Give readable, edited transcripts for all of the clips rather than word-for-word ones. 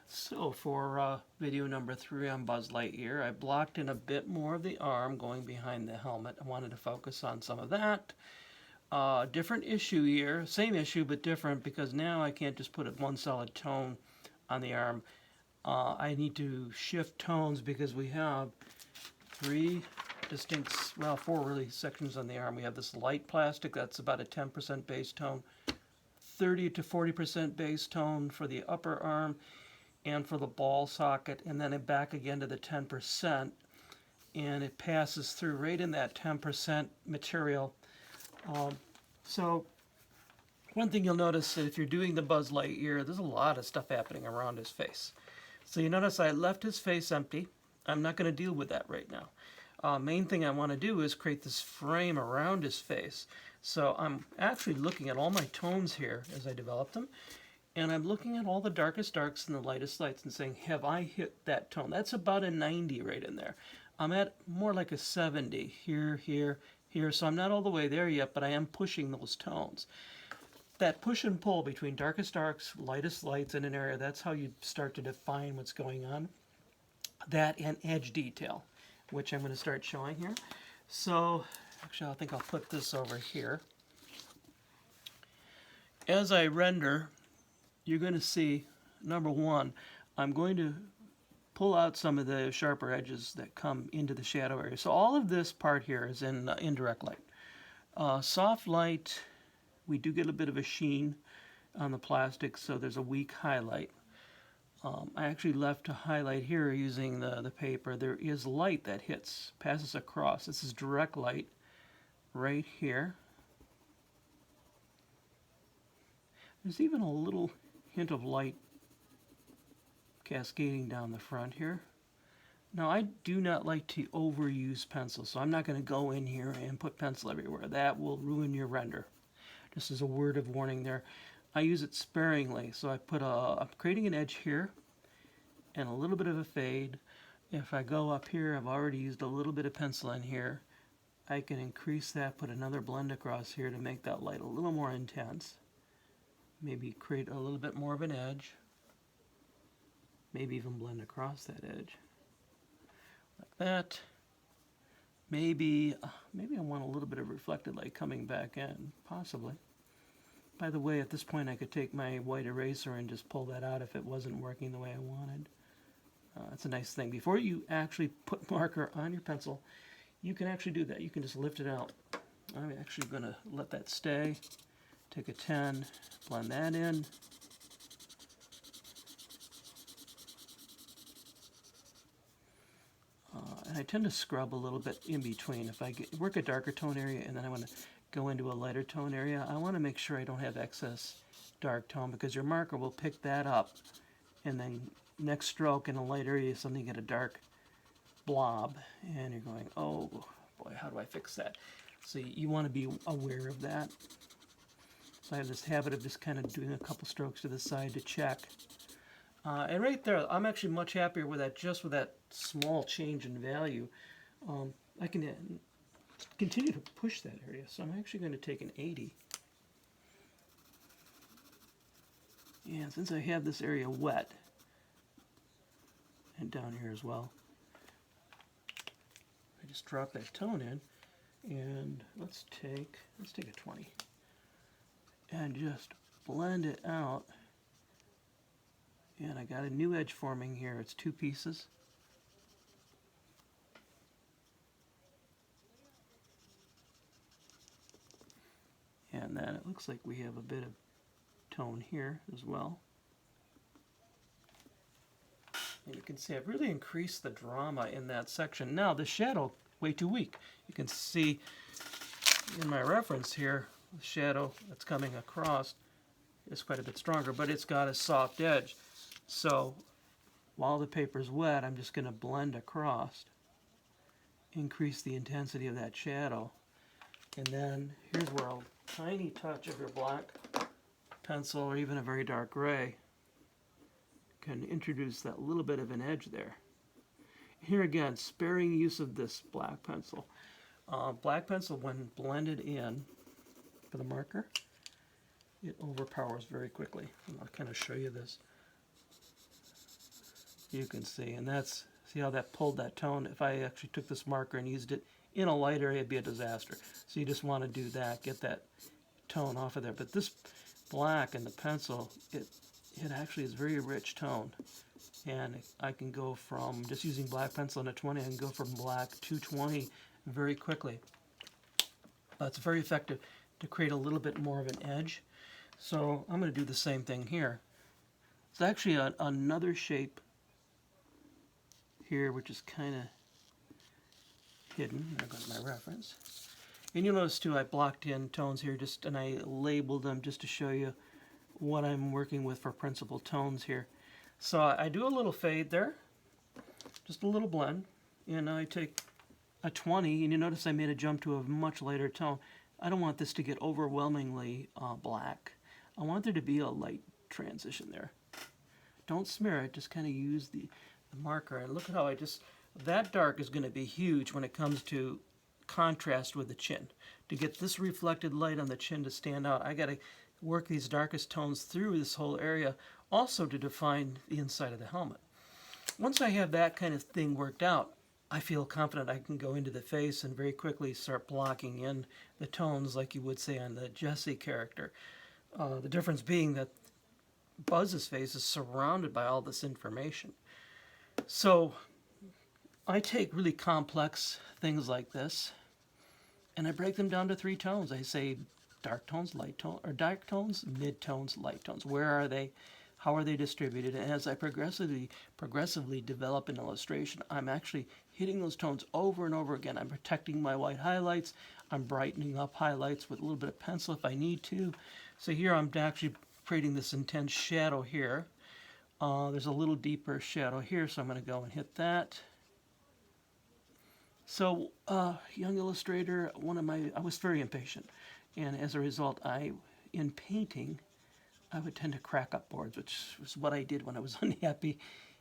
So for video number 3 on Buzz Lightyear, I blocked in a bit more of the arm going behind the helmet. I wanted to focus on some of that. Different issue here, same issue but different, because now I can't just put one solid tone on the arm. I need to shift tones because we have three distinct, well, four really sections on the arm. We have this light plastic, that's about a 10% base tone, 30 to 40% base tone for the upper arm, and for the ball socket, and then back again to the 10%, and it passes through right in that 10% material. So one thing you'll notice if you're doing the Buzz Lightyear, there's a lot of stuff happening around his face. So you notice I left his face empty. I'm not going to deal with that right now. Main thing I want to do is create this frame around his face. So I'm actually looking at all my tones here as I develop them. And I'm looking at all the darkest darks and the lightest lights and saying, have I hit that tone? That's about a 90 right in there. I'm at more like a 70 here, here, here. So I'm not all the way there yet, but I am pushing those tones. That push and pull between darkest darks, lightest lights in an area, that's how you start to define what's going on. That and edge detail, which I'm going to start showing here. So actually I think I'll put this over here. As I render, you're going to see, number one, I'm going to pull out some of the sharper edges that come into the shadow area. So all of this part here is in indirect light. Soft light, we do get a bit of a sheen on the plastic, so there's a weak highlight. I actually left to highlight here using the paper. There is light that passes across. This is direct light right here. There's even a little hint of light cascading down the front here. Now I do not like to overuse pencil, so I'm not going to go in here and put pencil everywhere. That will ruin your render. Just as a word of warning there. I use it sparingly, so I'm creating an edge here and a little bit of a fade. If I go up here, I've already used a little bit of pencil in here. I can increase that, put another blend across here to make that light a little more intense. Maybe create a little bit more of an edge. Maybe even blend across that edge. Like that. Maybe I want a little bit of reflected light coming back in, possibly. By the way, at this point I could take my white eraser and just pull that out if it wasn't working the way I wanted. That's a nice thing. Before you actually put marker on your pencil, you can actually do that. You can just lift it out. I'm actually going to let that stay. Take a 10, blend that in. And I tend to scrub a little bit in between. If I work a darker tone area and then I want to go into a lighter tone area, I want to make sure I don't have excess dark tone, because your marker will pick that up, and then next stroke in a light area suddenly you get a dark blob and you're going, oh boy, how do I fix that? So you want to be aware of that. So I have this habit of just kind of doing a couple strokes to the side to check. And right there, I'm actually much happier with that, just with that small change in value. I can continue to push that area, so I'm actually going to take an 80. And since I have this area wet, and down here as well, I just drop that tone in, and let's take a 20, and just blend it out. And I got a new edge forming here. It's two pieces. And then it looks like we have a bit of tone here as well. And you can see I've really increased the drama in that section. Now the shadow, way too weak. You can see in my reference here, the shadow that's coming across is quite a bit stronger, but it's got a soft edge. So while the paper's wet, I'm just going to blend across, increase the intensity of that shadow. And then here's where a tiny touch of your black pencil, or even a very dark gray, can introduce that little bit of an edge there. Here again, sparing use of this black pencil. Black pencil, when blended in for the marker, it overpowers very quickly. And I'll kind of show you this. You can see, and see how that pulled that tone. If I actually took this marker and used it in a light area, it'd be a disaster. So you just want to do that, get that tone off of there. But this black and the pencil, it actually is very rich tone. And I can go from, just using black pencil and a 20, I can go from black to 20 very quickly. It's very effective to create a little bit more of an edge. So I'm going to do the same thing here. It's actually another shape here, which is kind of hidden. There goes my reference. And you'll notice too, I blocked in tones here, and I labeled them just to show you what I'm working with for principal tones here. So I do a little fade there, just a little blend, and I take a 20, and you notice I made a jump to a much lighter tone. I don't want this to get overwhelmingly black. I want there to be a light transition there. Don't smear it, just kind of use the marker. And look at how that dark is going to be huge when it comes to contrast with the chin. To get this reflected light on the chin to stand out, I got to work these darkest tones through this whole area, also to define the inside of the helmet. Once I have that kind of thing worked out, I feel confident I can go into the face and very quickly start blocking in the tones like you would say on the Jesse character. The difference being that Buzz's face is surrounded by all this information. So I take really complex things like this and I break them down to 3 tones. I say dark tones, light tones, or dark tones, mid tones, light tones. Where are they? How are they distributed? And as I progressively develop an illustration, I'm actually hitting those tones over and over again. I'm protecting my white highlights. I'm brightening up highlights with a little bit of pencil if I need to. So here I'm actually creating this intense shadow here. There's a little deeper shadow here, so I'm going to go and hit that. So, young illustrator, I was very impatient. And as a result, in painting, I would tend to crack up boards, which was what I did when I was unhappy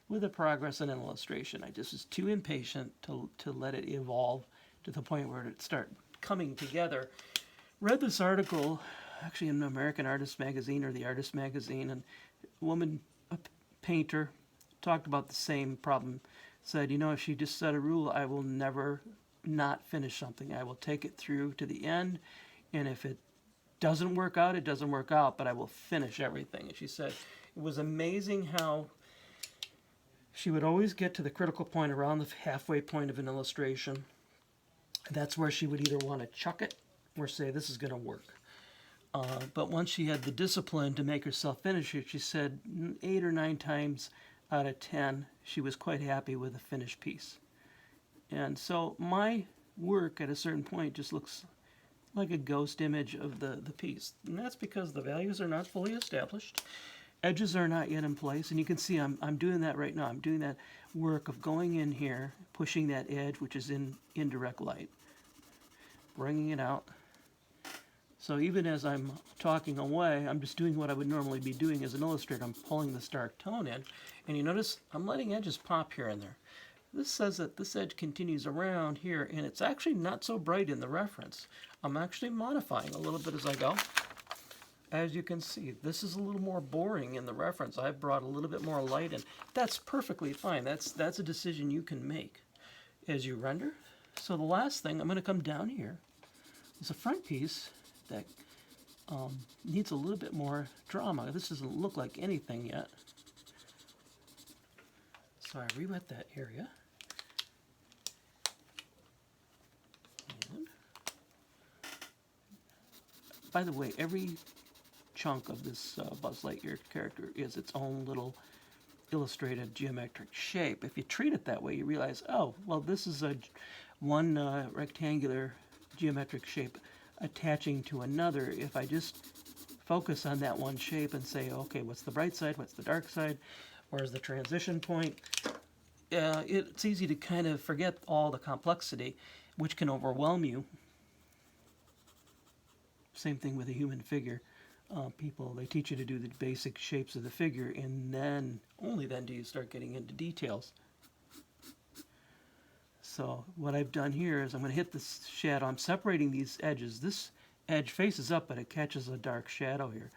with the progress in an illustration. I just was too impatient to let it evolve to the point where it started coming together. Read this article, actually in American Artist Magazine or the Artist Magazine, and a woman, a painter, talked about the same problem. Said, if she just set a rule, I will never not finish something. I will take it through to the end, and if it doesn't work out, it doesn't work out, but I will finish everything. And she said it was amazing how she would always get to the critical point around the halfway point of an illustration. That's where she would either want to chuck it or say, this is going to work. But once she had the discipline to make herself finish it, she said 8 or 9 times out of 10, she was quite happy with the finished piece. And so my work at a certain point just looks like a ghost image of the piece. And that's because the values are not fully established. Edges are not yet in place. And you can see I'm doing that right now. I'm doing that work of going in here, pushing that edge, which is in indirect light, bringing it out. So even as I'm talking away, I'm just doing what I would normally be doing as an illustrator. I'm pulling this dark tone in. And you notice I'm letting edges pop here and there. This says that this edge continues around here, and it's actually not so bright in the reference. I'm actually modifying a little bit as I go. As you can see, this is a little more boring in the reference. I've brought a little bit more light in. That's perfectly fine. That's a decision you can make as you render. So the last thing, I'm going to come down here. It's a front piece that needs a little bit more drama. This doesn't look like anything yet. So I rewet that area. And by the way, every chunk of this Buzz Lightyear character is its own little illustrated geometric shape. If you treat it that way, you realize, oh, well, this is one rectangular geometric shape attaching to another. If I just focus on that one shape and say, okay, what's the bright side, what's the dark side, where's the transition point, it's easy to kind of forget all the complexity, which can overwhelm you. Same thing with a human figure. They teach you to do the basic shapes of the figure, and then, only then do you start getting into details. So what I've done here is I'm going to hit this shadow. I'm separating these edges. This edge faces up, but it catches a dark shadow here.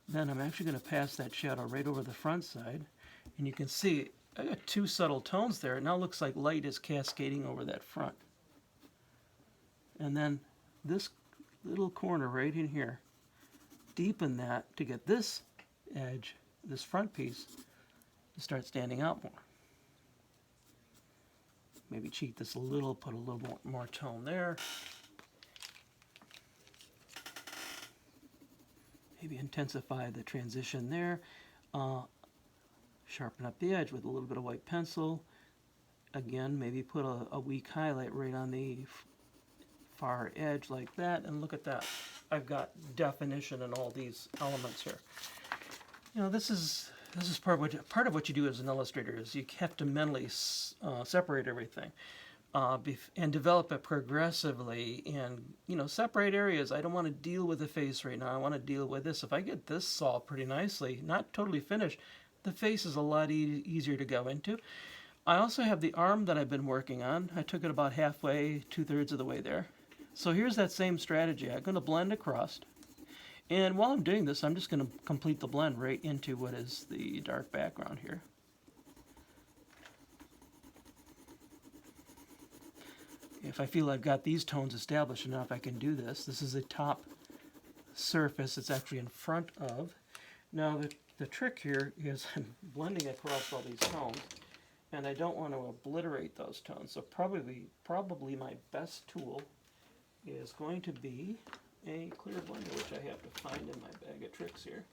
Then I'm actually going to pass that shadow right over the front side. And you can see I got two subtle tones there. It now looks like light is cascading over that front. And then this little corner right in here, deepen that to get this edge, this front piece, to start standing out more. Maybe cheat this a little, put a little more tone there. Maybe intensify the transition there. Sharpen up the edge with a little bit of white pencil. Again, maybe put a weak highlight right on the far edge like that, and look at that. I've got definition in all these elements here. You know, this is part of what you do as an illustrator is you have to mentally separate everything and develop it progressively, and separate areas. I don't want to deal with the face right now. I want to deal with this. If I get this solved pretty nicely, not totally finished, the face is a lot easier to go into. I also have the arm that I've been working on. I took it about halfway, 2/3 of the way there. So here's that same strategy. I'm going to blend across. And while I'm doing this, I'm just going to complete the blend right into what is the dark background here. If I feel I've got these tones established enough, I can do this. This is a top surface. It's actually in front of. Now the trick here is I'm blending across all these tones, and I don't want to obliterate those tones. So probably my best tool is going to be a clear blender, which I have to find in my bag of tricks here.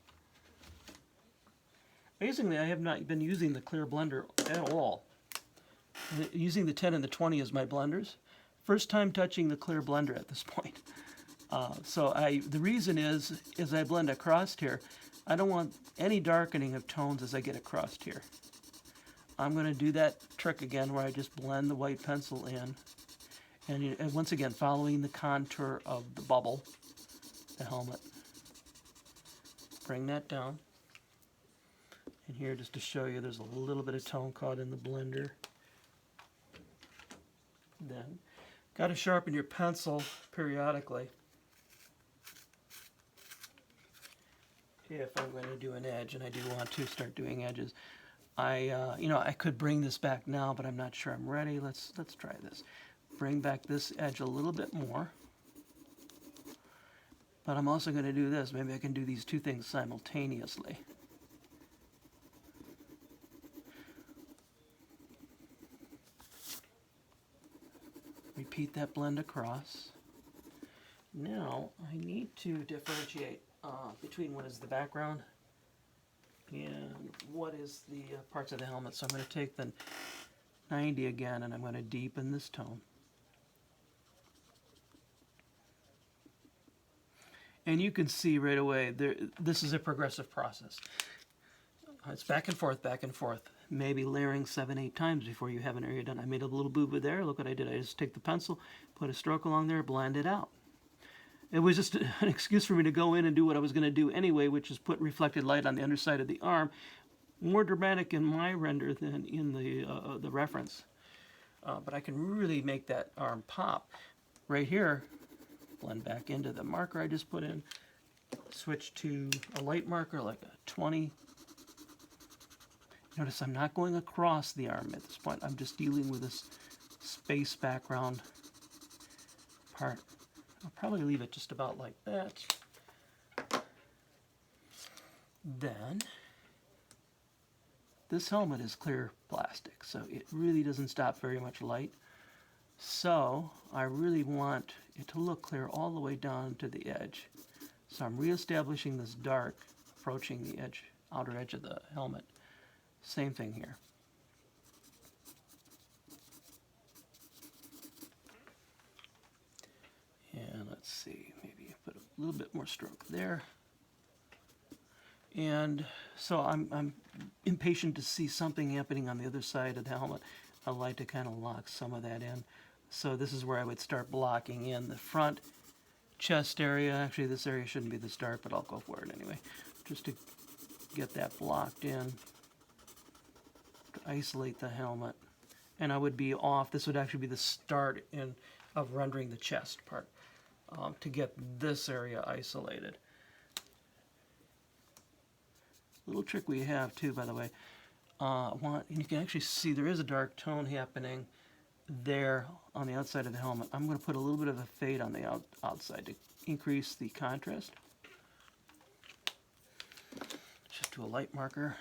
Amazingly, I have not been using the clear blender at all. Using the 10 and the 20 as my blenders. First time touching the clear blender at this point. The reason is, as I blend across here, I don't want any darkening of tones as I get across here. I'm going to do that trick again where I just blend the white pencil in. And once again, following the contour of the bubble, the helmet. Bring that down. And here, just to show you, there's a little bit of tone caught in the blender. Then, got to sharpen your pencil periodically. If I'm going to do an edge, and I do want to start doing edges. I could bring this back now, but I'm not sure I'm ready. Let's try this. Bring back this edge a little bit more. But I'm also going to do this. Maybe I can do these two things simultaneously. Repeat that blend across. Now I need to differentiate between what is the background and what is the parts of the helmet. So I'm going to take the 90 again, and I'm going to deepen this tone. And you can see right away, this is a progressive process. It's back and forth, maybe layering 7-8 times before you have an area done. I made a little boo-boo there. Look what I did. I just take the pencil, put a stroke along there, blend it out. It was just an excuse for me to go in and do what I was going to do anyway, which is put reflected light on the underside of the arm. More dramatic in my render than in the reference. But I can really make that arm pop. Right here, blend back into the marker I just put in. Switch to a light marker like a 20. Notice I'm not going across the arm at this point. I'm just dealing with this space background part. I'll probably leave it just about like that. Then, this helmet is clear plastic, so it really doesn't stop very much light. So, I really want it to look clear all the way down to the edge. So I'm reestablishing this dark, approaching the edge, outer edge of the helmet. Same thing here. And let's see, maybe put a little bit more stroke there. And so I'm impatient to see something happening on the other side of the helmet. I like to kind of lock some of that in. So this is where I would start blocking in the front chest area. Actually, this area shouldn't be this dark, but I'll go for it anyway. Just to get that blocked in, to isolate the helmet. And I would be off. This would actually be the start of rendering the chest part to get this area isolated. Little trick we have too, by the way. And you can actually see there is a dark tone happening there on the outside of the helmet. I'm going to put a little bit of a fade on the outside to increase the contrast. Just do a light marker.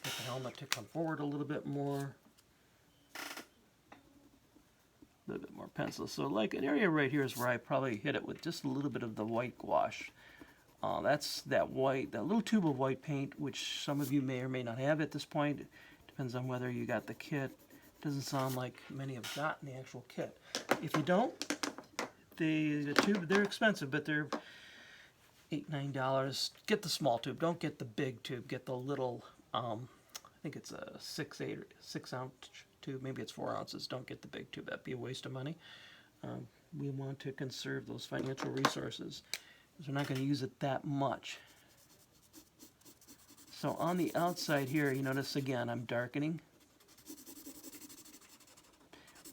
Get the helmet to come forward a little bit more. A little bit more pencil. So like an area right here is where I probably hit it with just a little bit of the white gouache. That's that white, that little tube of white paint, which some of you may or may not have at this point. It depends on whether you got the kit. Doesn't sound like many have gotten the actual kit. If you don't, the tube, they're expensive, but they're $8, $9. Get the small tube. Don't get the big tube. Get the little, I think it's a 6 ounce tube. Maybe it's 4 ounces. Don't get the big tube. That'd be a waste of money. We want to conserve those financial resources, because we're not going to use it that much. So on the outside here, you notice again, I'm darkening,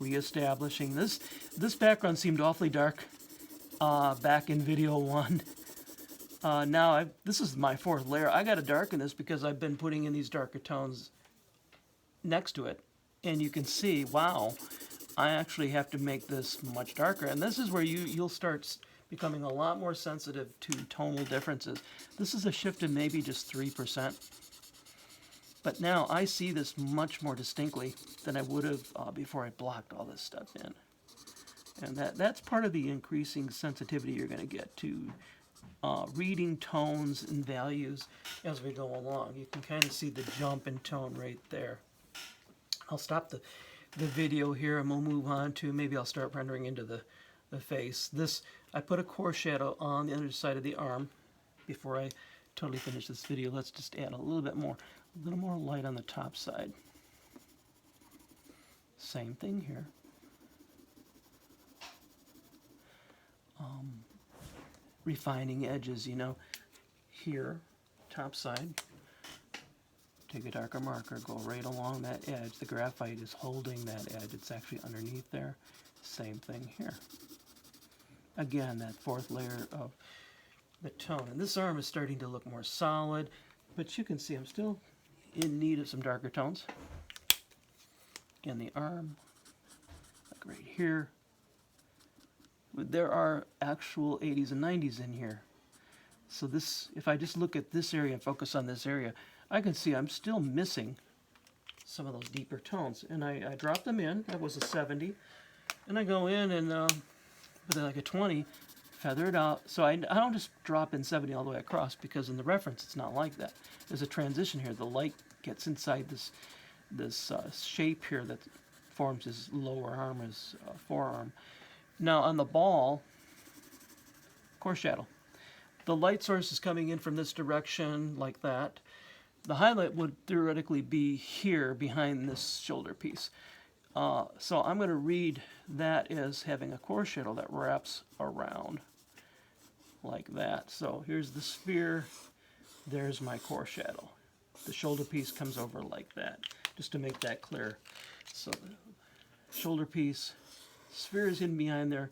reestablishing. This background seemed awfully dark back in video 1. Now this is my 4th layer. I got to darken this because I've been putting in these darker tones next to it, and you can see, wow, I actually have to make this much darker. And this is where you'll start becoming a lot more sensitive to tonal differences. This is a shift in maybe just 3%. But now I see this much more distinctly than I would have before I blocked all this stuff in. And that's part of the increasing sensitivity you're going to get to reading tones and values as we go along. You can kind of see the jump in tone right there. I'll stop the video here and we'll move on to, maybe I'll start rendering into the face. I put a core shadow on the underside of the arm before I totally finish this video. Let's just add a little more light on the top side. Same thing here. Refining edges, here, top side. Take a darker marker, go right along that edge. The graphite is holding that edge. It's actually underneath there. Same thing here. Again, that 4th layer of the tone. And this arm is starting to look more solid, but you can see I'm still in need of some darker tones. Again, the arm, like right here. There are actual 80s and 90s in here. So if I just look at this area and focus on this area, I can see I'm still missing some of those deeper tones. And I drop them in. That was a 70. And I go in and with like a 20, feather it out. So I don't just drop in 70 all the way across, because in the reference it's not like that. There's a transition here. The light gets inside this shape here that forms his lower arm, his forearm. Now on the ball, core shadow. The light source is coming in from this direction like that. The highlight would theoretically be here behind this shoulder piece. So I'm going to read that as having a core shadow that wraps around like that. So here's the sphere. There's my core shadow. The shoulder piece comes over like that, just to make that clear. So the shoulder piece, sphere is hidden behind there,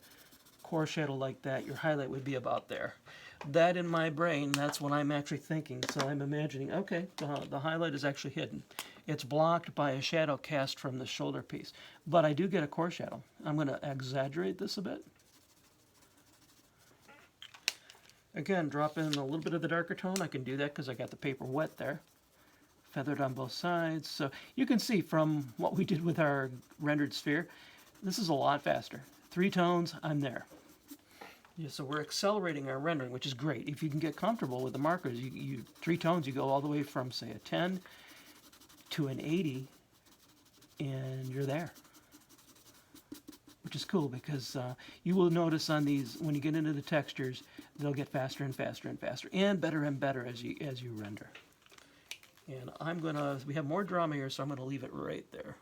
core shadow like that. Your highlight would be about there. That in my brain, that's what I'm actually thinking. So I'm imagining, okay, the highlight is actually hidden. It's blocked by a shadow cast from the shoulder piece. But I do get a core shadow. I'm going to exaggerate this a bit. Again, drop in a little bit of the darker tone. I can do that because I got the paper wet there. Feathered on both sides. So you can see from what we did with our rendered sphere, this is a lot faster. 3 tones, I'm there. Yeah, so we're accelerating our rendering, which is great. If you can get comfortable with the markers, 3 tones, you go all the way from, say, a 10 to an 80, and you're there. Which is cool, because you will notice on these, when you get into the textures, they'll get faster and faster and faster, and better as you render. And we have more drama here, so I'm gonna leave it right there.